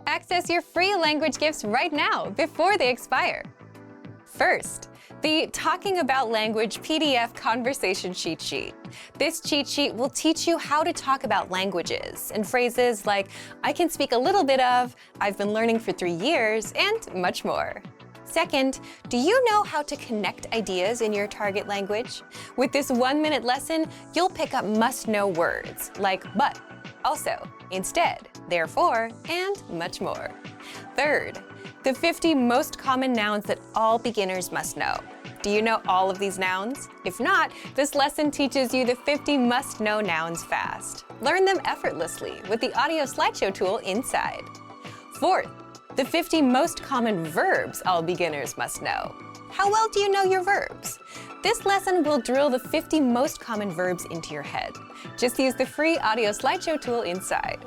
Access your free language gifts right now before they expire. First, the Talking About Language PDF Conversation Cheat Sheet. This cheat sheet will teach you how to talk about languages and phrases like, I can speak a little bit of, I've been learning for 3 years, and much more. Second, do you know how to connect ideas in your target language? With this 1-minute lesson, you'll pick up must-know words like but, also, instead, therefore, and much more. Third, the 50 most common nouns that all beginners must know. Do you know all of these nouns? If not, this lesson teaches you the 50 must-know nouns fast. Learn them effortlessly with the audio slideshow tool inside. Fourth, the 50 most common verbs all beginners must know. How well do you know your verbs? This lesson will drill the 50 most common verbs into your head. Just use the free audio slideshow tool inside.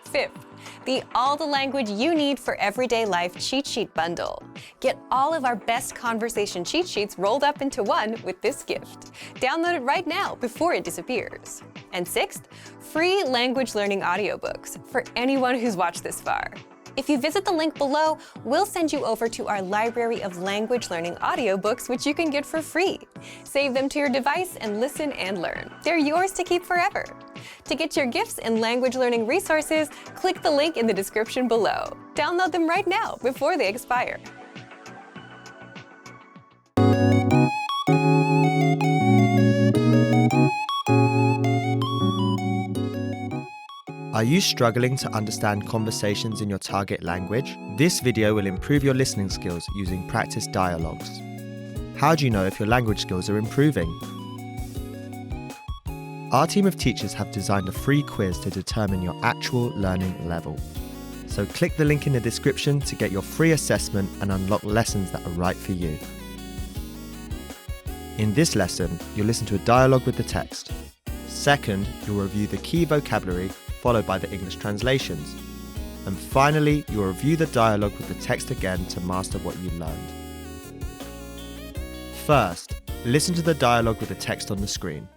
Fifth, the All the Language You Need for Everyday Life Cheat Sheet Bundle. Get all of our best conversation cheat sheets rolled up into one with this gift. Download it right now before it disappears. And sixth, free language learning audiobooks for anyone who's watched this far. If you visit the link below, we'll send you over to our library of language learning audiobooks, which you can get for free. Save them to your device and listen and learn. They're yours to keep forever. To get your gifts and language learning resources, click the link in the description below. Download them right now before they expire. Are you struggling to understand conversations in your target language? This video will improve your listening skills using practice dialogues. How do you know if your language skills are improving? Our team of teachers have designed a free quiz to determine your actual learning level. So click the link in the description to get your free assessment and unlock lessons that are right for you. In this lesson, you'll listen to a dialogue with the text. Second, you'll review the key vocabulary followed by the English translations. And finally, you'll review the dialogue with the text again to master what you learned. First, listen to the dialogue with the text on the screen.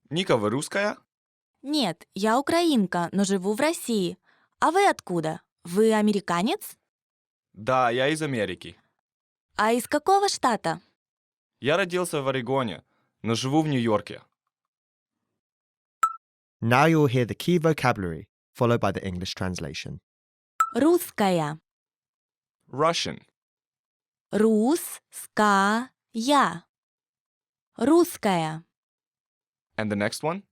Ника, вы русская? Нет, я украинка, но живу в России. А вы откуда? Вы американец? Да, я из Америки. А из какого штата? Я родился в Орегоне, но живу в Нью-Йорке. Now you'll hear the key vocabulary, followed by the English translation. Русская. Russian. Русская. Русская. And the next one?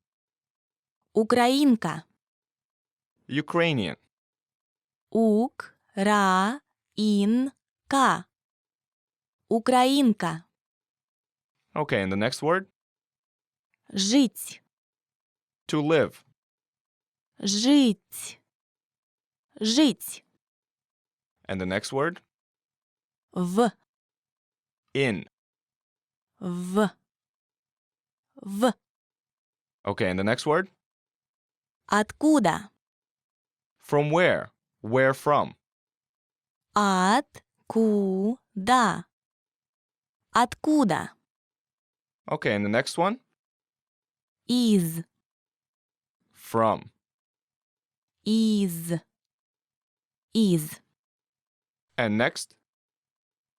Украинка. Ukrainian. Украинка. Украинка. Okay, and the next word? Жить. To live. Жить. Жить. And the next word? В. In. В. В. Okay, and the next word? Откуда? From where? Where from? Откуда? Откуда? Okay, and the next one? Из. From. Из. And next?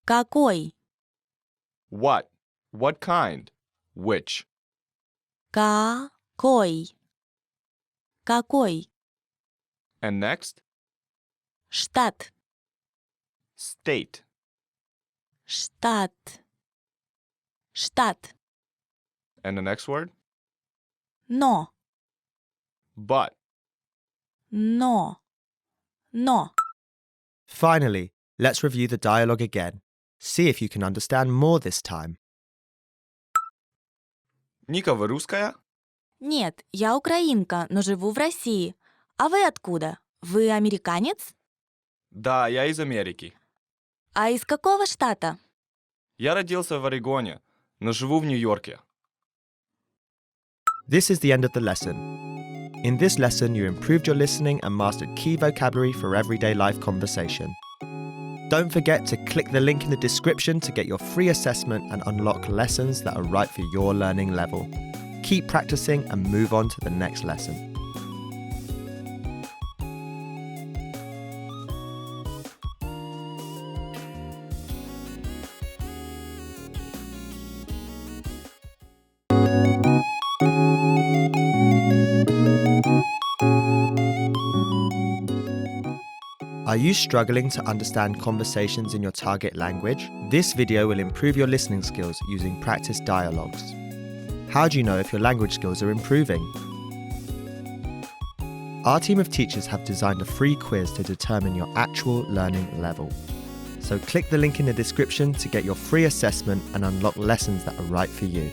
Какой? What? What kind? Which? Какой? Какой? And next? Штат. State. Штат. Штат. And the next word? Но. But. Но. Finally, let's review the dialogue again. See if you can understand more this time. Ника, вы русская? Нет, я украинка, но живу в России. А вы откуда? Вы американец? Да, я из Америки. А из какого штата? Я родился в Орегоне, но живу в Нью-Йорке. This is the end of the lesson. In this lesson, you improved your listening and mastered key vocabulary for everyday life conversation. Don't forget to click the link in the description to get your free assessment and unlock lessons that are right for your learning level. Keep practicing and move on to the next lesson. Are you struggling to understand conversations in your target language? This video will improve your listening skills using practice dialogues. How do you know if your language skills are improving? Our team of teachers have designed a free quiz to determine your actual learning level. So click the link in the description to get your free assessment and unlock lessons that are right for you.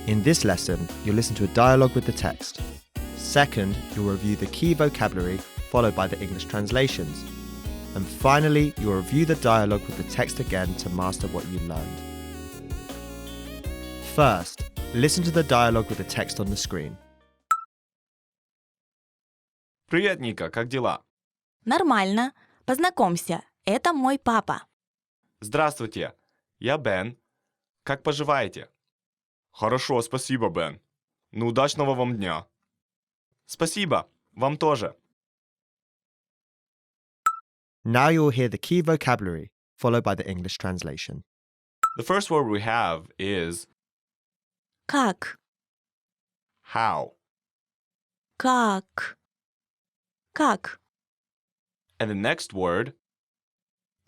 In this lesson, you'll listen to a dialogue with the text. Second, you'll review the key vocabulary, followed by the English translations. And finally, you'll review the dialogue with the text again to master what you learned. First, listen to the dialogue with the text on the screen. Привет, Ника, как дела? Нормально. Познакомься, это мой папа. Здравствуйте, я Бен. Как поживаете? Хорошо, спасибо, Бен. Ну, удачного вам дня. Спасибо, вам тоже. Now you'll hear the key vocabulary, followed by the English translation. The first word we have is Как? how. Как? Как? And the next word,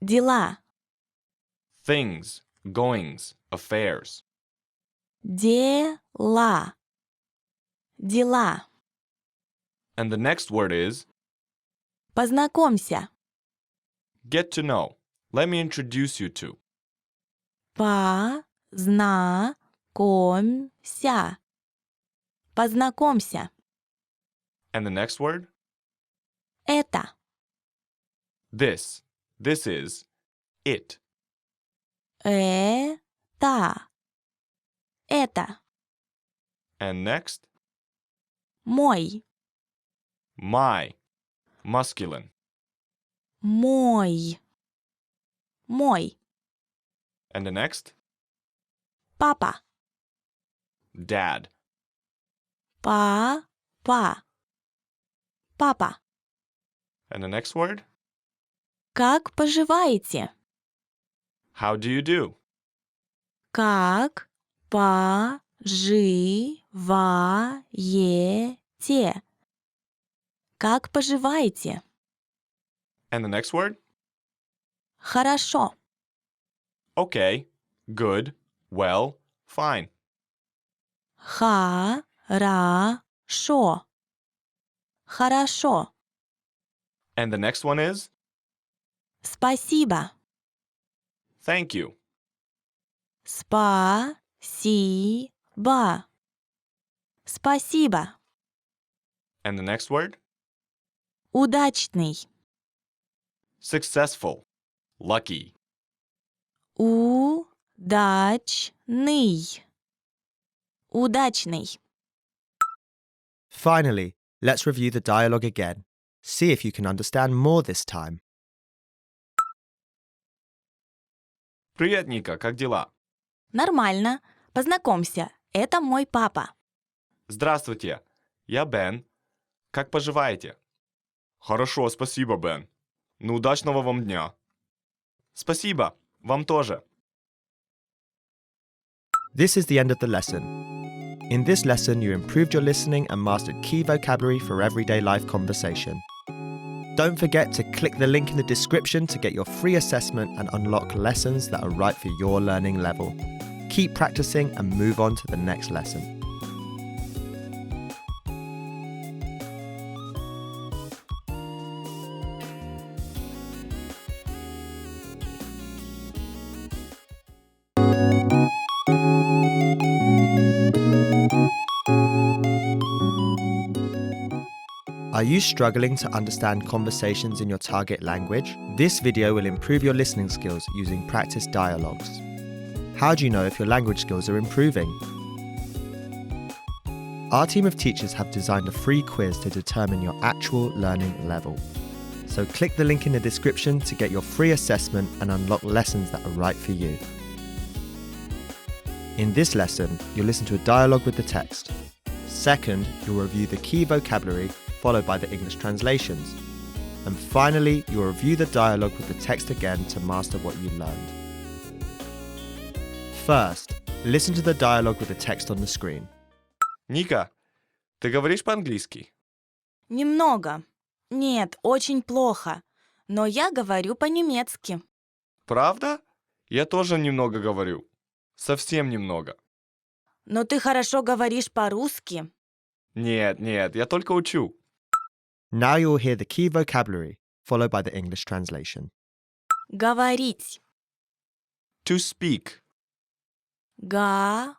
Дела. things, goings, affairs. Дела. Дела. And the next word is Познакомься. get to know. Let me introduce you to. Познакомься. Познакомься. And the next word, Это. this. This is it. Это. Это. And next, Мой. my, masculine. Мой. Мой. And the next, Папа. dad. Папа. Папа. And the next word, Как поживаете? how do you do? Как поживаете? Как поживаете? And the next word, Хорошо. okay, good, well, fine. Хорошо. Хорошо. And the next one is Спасибо. thank you. Спасибо. Спасибо. And the next word, Удачный. successful, lucky. Удачный. Удачный. Finally, let's review the dialogue again. See if you can understand more this time. Привет, Ника, как дела? Нормально. Познакомься, это мой папа. Здравствуйте, я Бен. Как поживаете? Хорошо, спасибо, Бен. Ну, удачного вам дня. Спасибо, вам тоже. This is the end of the lesson. In this lesson, you improved your listening and mastered key vocabulary for everyday life conversation. Don't forget to click the link in the description to get your free assessment and unlock lessons that are right for your learning level. Keep practicing and move on to the next lesson. Are you struggling to understand conversations in your target language? This video will improve your listening skills using practice dialogues. How do you know if your language skills are improving? Our team of teachers have designed a free quiz to determine your actual learning level. So click the link in the description to get your free assessment and unlock lessons that are right for you. In this lesson, you'll listen to a dialogue with the text. Second, you'll review the key vocabulary, followed by the English translations. And finally, you'll review the dialogue with the text again to master what you learned. First, listen to the dialogue with the text on the screen. Ника, ты говоришь по-английски? Немного. Нет, очень плохо. Но я говорю по-немецки. Правда? Я тоже немного говорю. Совсем немного. Но ты хорошо говоришь по-русски. Нет, я только учу. Now you'll hear the key vocabulary, followed by the English translation. Говорить. To speak. Говорить.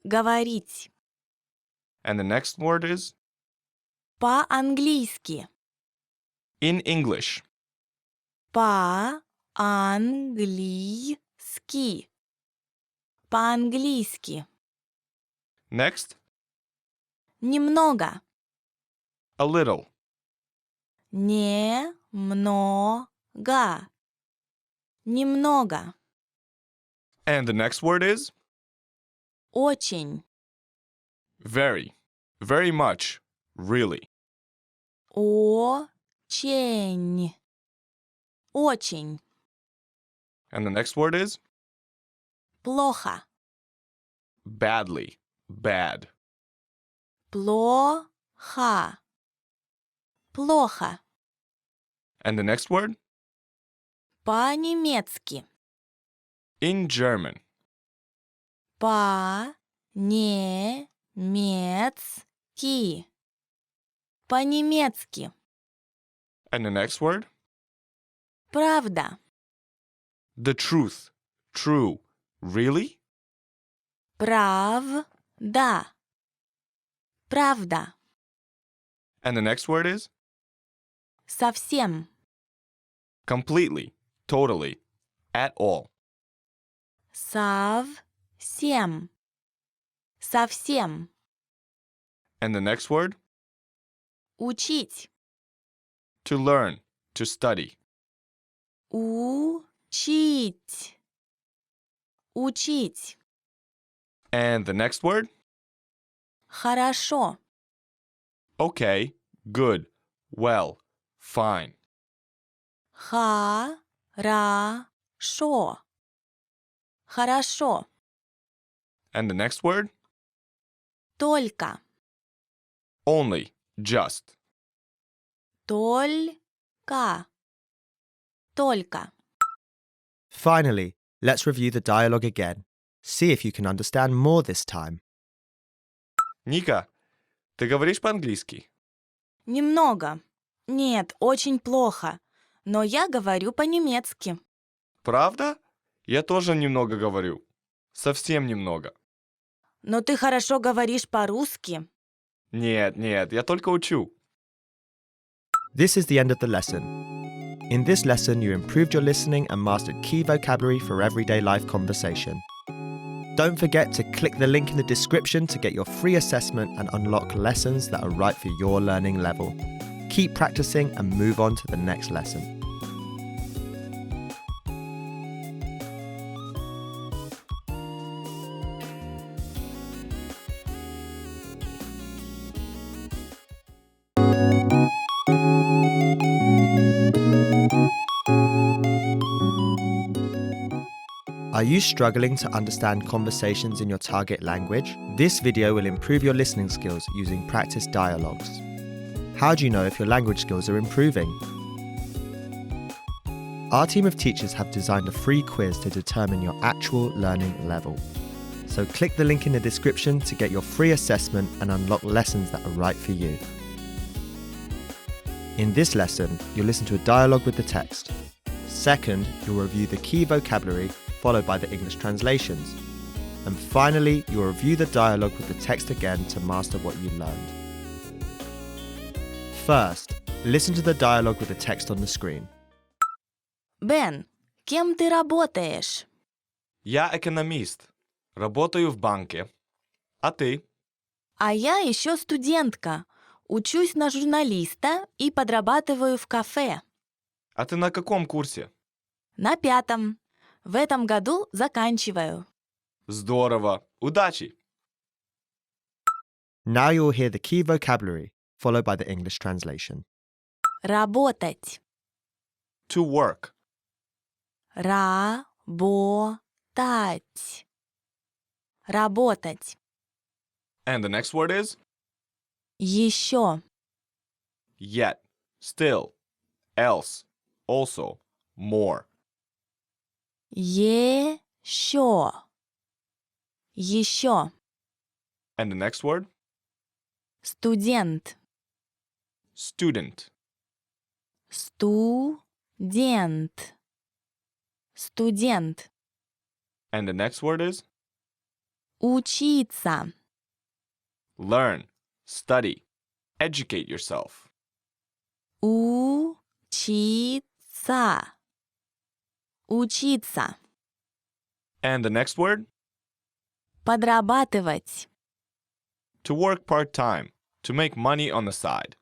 Говорить. And the next word is По-английски. in English. По-английски. По-английски. Next, Немного. a little. Немного. Немного. And the next word is Очень. very. Very much. Really. Очень. Очень. And the next word is Плохо. badly. Bad. Плохо. Плохо. And the next word По-немецки. in German. По-немецки. По-немецки. And the next word Правда. the truth. True. Really? Правда. Правда. And the next word is Совсем. completely. Totally. At all. Совсем. Совсем. And the next word Учить. to learn. To study. Учить. Учить. And the next word Хорошо. okay. Good. Well. Fine. Хорошо. Хорошо. And the next word Только. only. Just. Только. Только. Finally, let's review the dialogue again. See if you can understand more this time. Ника, ты говоришь по-английски? Немного. Нет, очень плохо. Но я говорю по-немецки. Правда? Я тоже немного говорю. Совсем немного. Но ты хорошо говоришь по-русски. Нет, я только учу. This is the end of the lesson. In this lesson, you improved your listening and mastered key vocabulary for everyday life conversation. Don't forget to click the link in the description to get your free assessment and unlock lessons that are right for your learning level. Keep practicing and move on to the next lesson. Are you struggling to understand conversations in your target language? This video will improve your listening skills using practice dialogues. How do you know if your language skills are improving? Our team of teachers have designed a free quiz to determine your actual learning level. So click the link in the description to get your free assessment and unlock lessons that are right for you. In this lesson, you'll listen to a dialogue with the text. Second, you'll review the key vocabulary, followed by the English translations. And finally, you'll review the dialogue with the text again to master what you learned. First, listen to the dialogue with the text on the screen. Бен, кем ты работаешь? Я экономист. Работаю в банке. А ты? А я еще студентка. Учусь на журналиста и подрабатываю в кафе. А ты на каком курсе? На 5. В этом году заканчиваю. Здорово. Удачи. Now you'll hear the key vocabulary, followed by the English translation. Работать. To work. Работать. Работать. And the next word is еще, Yet. Still. Else. Also. More. еще, еще, And the next word? студент, Student. студент, студент, And the next word is? учиться, Learn. Study. Educate yourself. учиться, учиться, And the next word? подрабатывать, To work part-time. To make money on the side.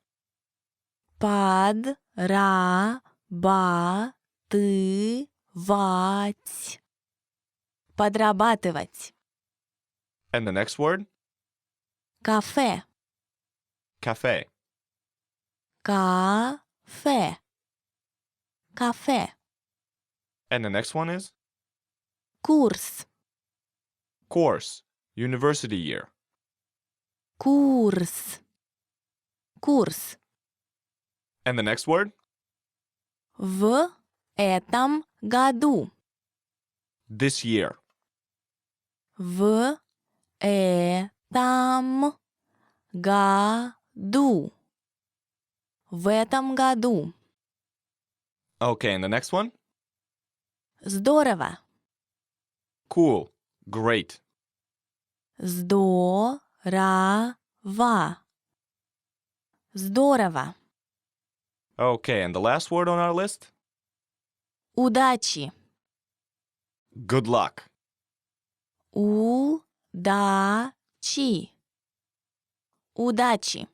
подрабатывать, подрабатывать, And the next word? кафе, Cafe. кафе, кафе, And the next one is? курс, Course. University year. курс, курс. And the next word? В этом году, This year. в этом году, в этом году. Okay, and the next one? Здорово, Cool. Great. здорово, здорово. Okay, and the last word on our list? Удачи, Good luck. удачи, удачи.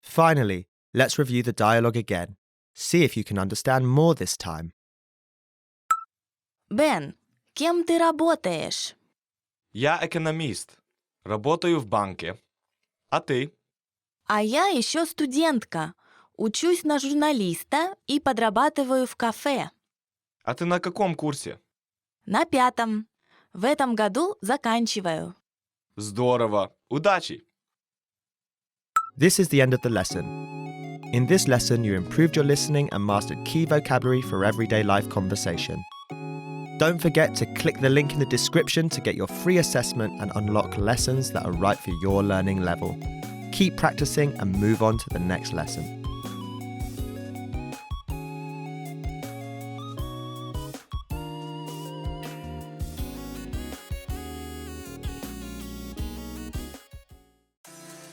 Finally, let's review the dialogue again. See if you can understand more this time. Бен, кем ты работаешь? Я экономист. Работаю в банке. А ты? А я еще студентка. Учусь на журналиста и подрабатываю в кафе. А ты на каком курсе? На 5. В этом году заканчиваю. Здорово. Удачи! This is the end of the lesson. In this lesson, you improved your listening and mastered key vocabulary for everyday life conversation. Don't forget to click the link in the description to get your free assessment and unlock lessons that are right for your learning level. Keep practicing and move on to the next lesson.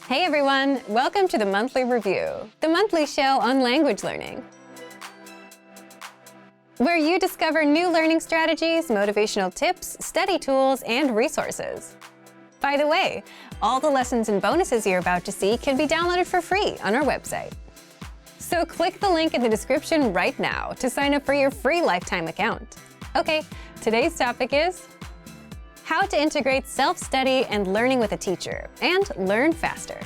Hey everyone, welcome to the Monthly Review, the monthly show on language learning, where you discover new learning strategies, motivational tips, study tools, and resources. By the way, all the lessons and bonuses you're about to see can be downloaded for free on our website. So click the link in the description right now to sign up for your free lifetime account. Okay, today's topic is how to integrate self-study and learning with a teacher and learn faster.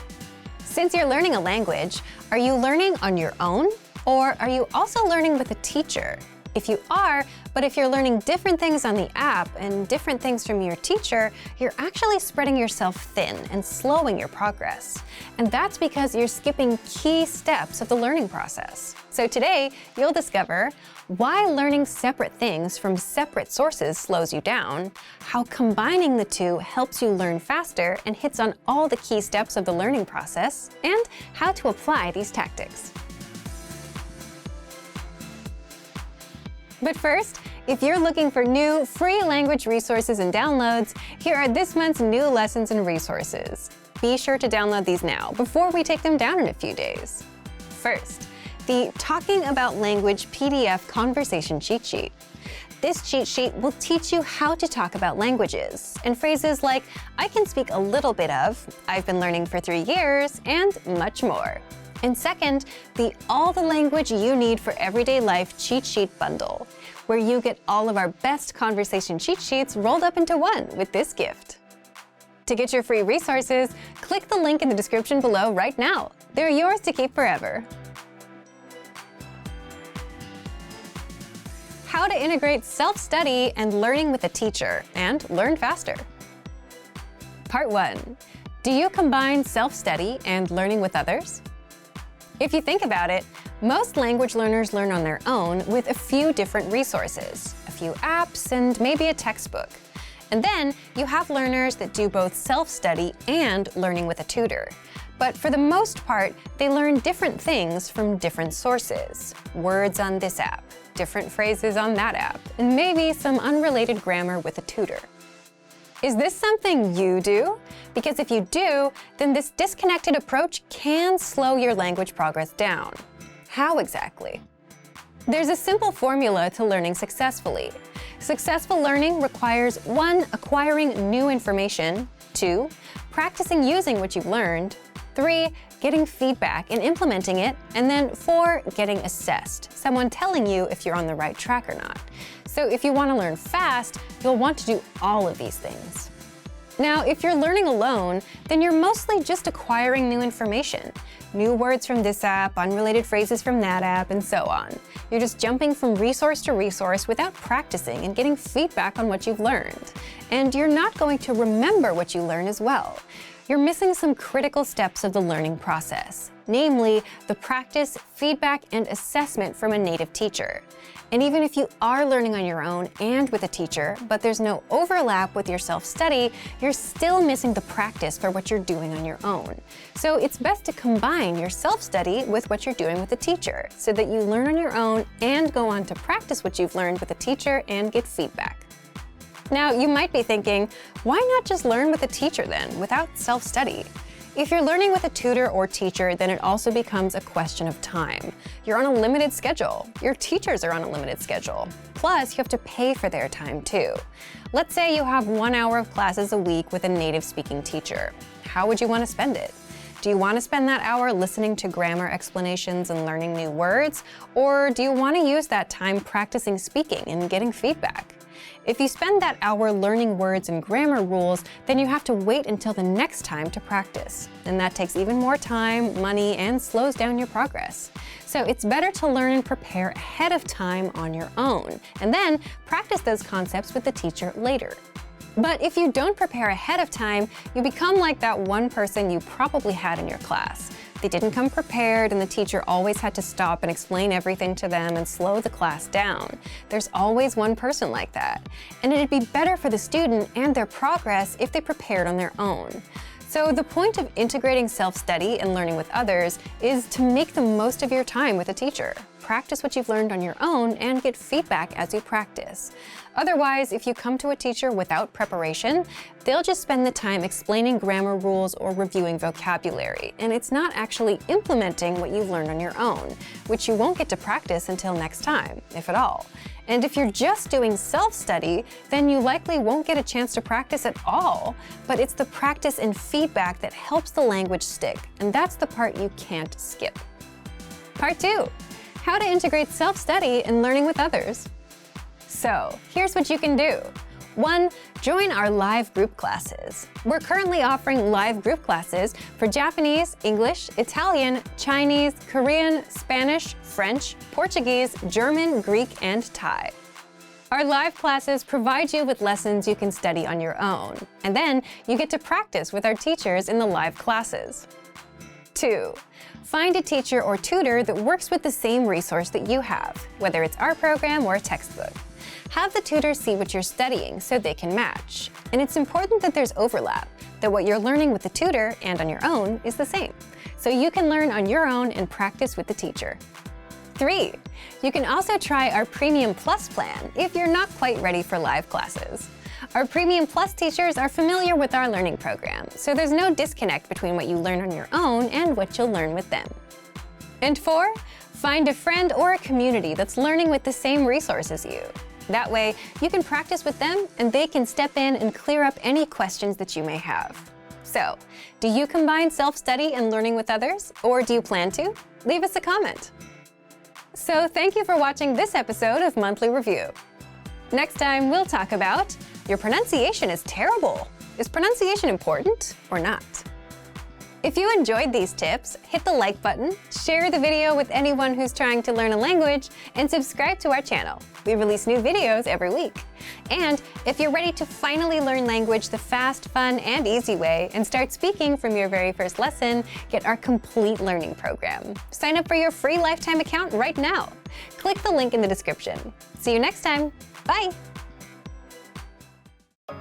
Since you're learning a language, are you learning on your own or are you also learning with a teacher? If you are, but if you're learning different things on the app and different things from your teacher, you're actually spreading yourself thin and slowing your progress. And that's because you're skipping key steps of the learning process. So today, you'll discover why learning separate things from separate sources slows you down, how combining the two helps you learn faster and hits on all the key steps of the learning process, and how to apply these tactics. But first, if you're looking for new free language resources and downloads, here are this month's new lessons and resources. Be sure to download these now before we take them down in a few days. First, the Talking About Language PDF Conversation Cheat Sheet. This cheat sheet will teach you how to talk about languages and phrases like, I can speak a little bit of, I've been learning for 3 years, and much more. And second, the All the Language You Need for Everyday Life Cheat Sheet Bundle, where you get all of our best conversation cheat sheets rolled up into one with this gift. To get your free resources, click the link in the description below right now. They're yours to keep forever. How to integrate self-study and learning with a teacher and learn faster. Part 1. Do you combine self-study and learning with others? If you think about it, most language learners learn on their own with a few different resources, a few apps, and maybe a textbook. And then you have learners that do both self-study and learning with a tutor. But for the most part, they learn different things from different sources. Words on this app, different phrases on that app, and maybe some unrelated grammar with a tutor. Is this something you do? Because if you do, then this disconnected approach can slow your language progress down. How exactly? There's a simple formula to learning successfully. Successful learning requires 1. Acquiring new information, 2. Practicing using what you've learned, 3. Getting feedback and implementing it, and then 4. Getting assessed, someone telling you if you're on the right track or not. So if you want to learn fast, you'll want to do all of these things. Now, if you're learning alone, then you're mostly just acquiring new information. New words from this app, unrelated phrases from that app, and so on. You're just jumping from resource to resource without practicing and getting feedback on what you've learned. And you're not going to remember what you learn as well. You're missing some critical steps of the learning process, namely the practice, feedback, and assessment from a native teacher. And even if you are learning on your own and with a teacher, but there's no overlap with your self-study, you're still missing the practice for what you're doing on your own. So it's best to combine your self-study with what you're doing with a teacher, so that you learn on your own and go on to practice what you've learned with a teacher and get feedback. Now, you might be thinking, why not just learn with a teacher then, without self-study? If you're learning with a tutor or teacher, then it also becomes a question of time. You're on a limited schedule. Your teachers are on a limited schedule. Plus, you have to pay for their time too. Let's say you have 1 hour of classes a week with a native-speaking teacher. How would you want to spend it? Do you want to spend that hour listening to grammar explanations and learning new words? Or do you want to use that time practicing speaking and getting feedback? If you spend that hour learning words and grammar rules, then you have to wait until the next time to practice. And that takes even more time, money, and slows down your progress. So it's better to learn and prepare ahead of time on your own, and then practice those concepts with the teacher later. But if you don't prepare ahead of time, you become like that one person you probably had in your class. They didn't come prepared, and the teacher always had to stop and explain everything to them and slow the class down. There's always one person like that. And it'd be better for the student and their progress if they prepared on their own. So the point of integrating self-study and learning with others is to make the most of your time with a teacher. Practice what you've learned on your own and get feedback as you practice. Otherwise, if you come to a teacher without preparation, they'll just spend the time explaining grammar rules or reviewing vocabulary, and it's not actually implementing what you've learned on your own, which you won't get to practice until next time, if at all. And if you're just doing self-study, then you likely won't get a chance to practice at all. But it's the practice and feedback that helps the language stick, and that's the part you can't skip. Part 2. How to integrate self-study and learning with others. So, here's what you can do. 1. Join our live group classes. We're currently offering live group classes for Japanese, English, Italian, Chinese, Korean, Spanish, French, Portuguese, German, Greek, and Thai. Our live classes provide you with lessons you can study on your own, and then you get to practice with our teachers in the live classes. 2. Find a teacher or tutor that works with the same resource that you have, whether it's our program or a textbook. Have the tutor see what you're studying so they can match. And it's important that there's overlap, that what you're learning with the tutor and on your own is the same, so you can learn on your own and practice with the teacher. 3. You can also try our Premium Plus plan if you're not quite ready for live classes. Our Premium Plus teachers are familiar with our learning program, so there's no disconnect between what you learn on your own and what you'll learn with them. And 4. Find a friend or a community that's learning with the same resource as you. That way, you can practice with them and they can step in and clear up any questions that you may have. So, do you combine self-study and learning with others, or do you plan to? Leave us a comment. So thank you for watching this episode of Monthly Review. Next time, we'll talk about your pronunciation is terrible. Is pronunciation important or not? If you enjoyed these tips, hit the like button, share the video with anyone who's trying to learn a language, and subscribe to our channel. We release new videos every week. And if you're ready to finally learn language the fast, fun, and easy way and start speaking from your very first lesson, get our complete learning program. Sign up for your free lifetime account right now. Click the link in the description. See you next time. Bye!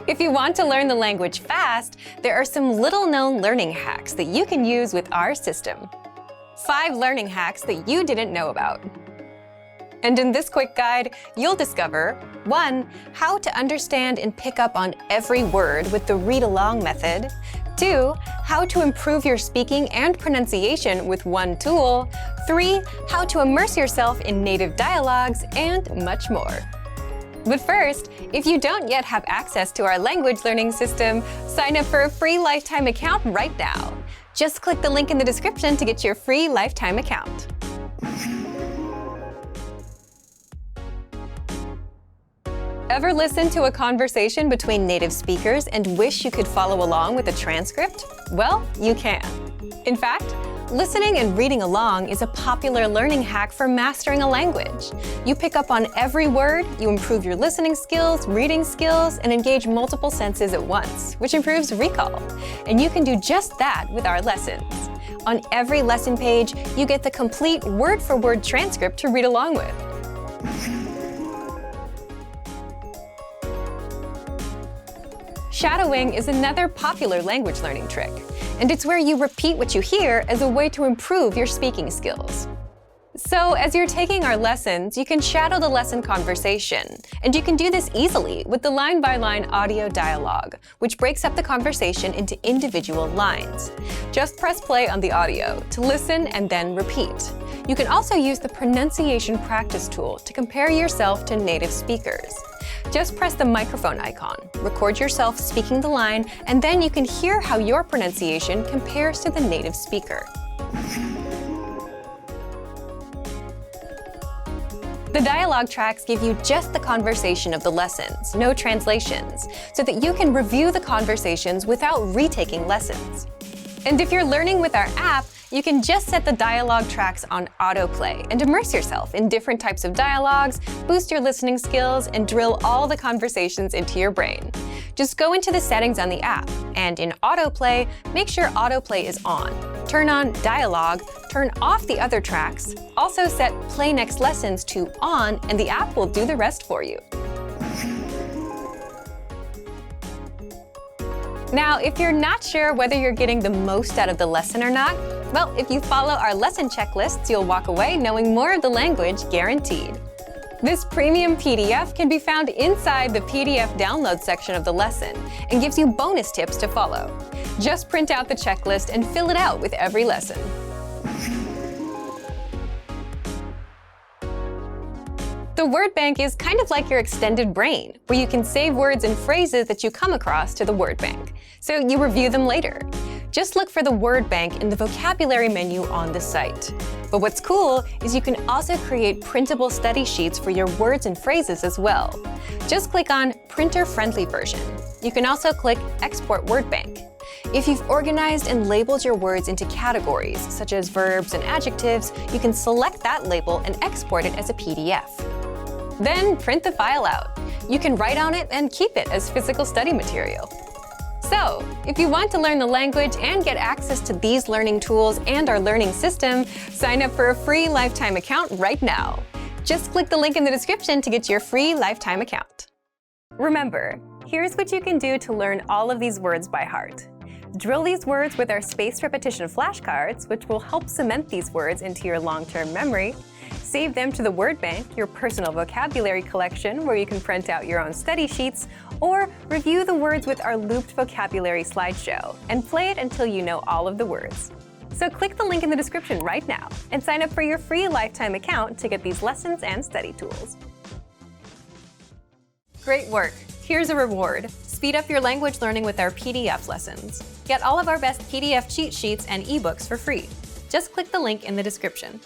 If you want to learn the language fast, there are some little-known learning hacks that you can use with our system. 5 learning hacks that you didn't know about. And in this quick guide, you'll discover 1. How to understand and pick up on every word with the read-along method. 2. How to improve your speaking and pronunciation with one tool. 3. How to immerse yourself in native dialogues, and much more. But first, if you don't yet have access to our language learning system, sign up for a free lifetime account right now. Just click the link in the description to get your free lifetime account. Ever listen to a conversation between native speakers and wish you could follow along with a transcript? Well, you can. In fact, listening and reading along is a popular learning hack for mastering a language. You pick up on every word, you improve your listening skills, reading skills, and engage multiple senses at once, which improves recall. And you can do just that with our lessons. On every lesson page, you get the complete word-for-word transcript to read along with. Shadowing is another popular language learning trick, and it's where you repeat what you hear as a way to improve your speaking skills. So, as you're taking our lessons, you can shadow the lesson conversation, and you can do this easily with the line-by-line audio dialogue, which breaks up the conversation into individual lines. Just press play on the audio to listen and then repeat. You can also use the pronunciation practice tool to compare yourself to native speakers. Just press the microphone icon, record yourself speaking the line, and then you can hear how your pronunciation compares to the native speaker. The dialogue tracks give you just the conversation of the lessons, no translations, so that you can review the conversations without retaking lessons. And if you're learning with our app, you can just set the dialogue tracks on autoplay and immerse yourself in different types of dialogues, boost your listening skills, and drill all the conversations into your brain. Just go into the settings on the app, and in autoplay, make sure autoplay is on. Turn on dialogue, turn off the other tracks, also set play next lessons to on, and the app will do the rest for you. Now, if you're not sure whether you're getting the most out of the lesson or not, well, if you follow our lesson checklists, you'll walk away knowing more of the language guaranteed. This premium PDF can be found inside the PDF download section of the lesson and gives you bonus tips to follow. Just print out the checklist and fill it out with every lesson. The word bank is kind of like your extended brain, where you can save words and phrases that you come across to the word bank, so you review them later. Just look for the word bank in the vocabulary menu on the site. But what's cool is you can also create printable study sheets for your words and phrases as well. Just click on Printer-Friendly Version. You can also click Export Word Bank. If you've organized and labeled your words into categories, such as verbs and adjectives, you can select that label and export it as a PDF. Then print the file out. You can write on it and keep it as physical study material. So, if you want to learn the language and get access to these learning tools and our learning system, sign up for a free lifetime account right now. Just click the link in the description to get your free lifetime account. Remember, here's what you can do to learn all of these words by heart. Drill these words with our spaced repetition flashcards, which will help cement these words into your long-term memory. Save them to the word bank, your personal vocabulary collection, where you can print out your own study sheets, or review the words with our looped vocabulary slideshow and play it until you know all of the words. So click the link in the description right now and sign up for your free lifetime account to get these lessons and study tools. Great work! Here's a reward. Speed up your language learning with our PDF lessons. Get all of our best PDF cheat sheets and ebooks for free. Just click the link in the description.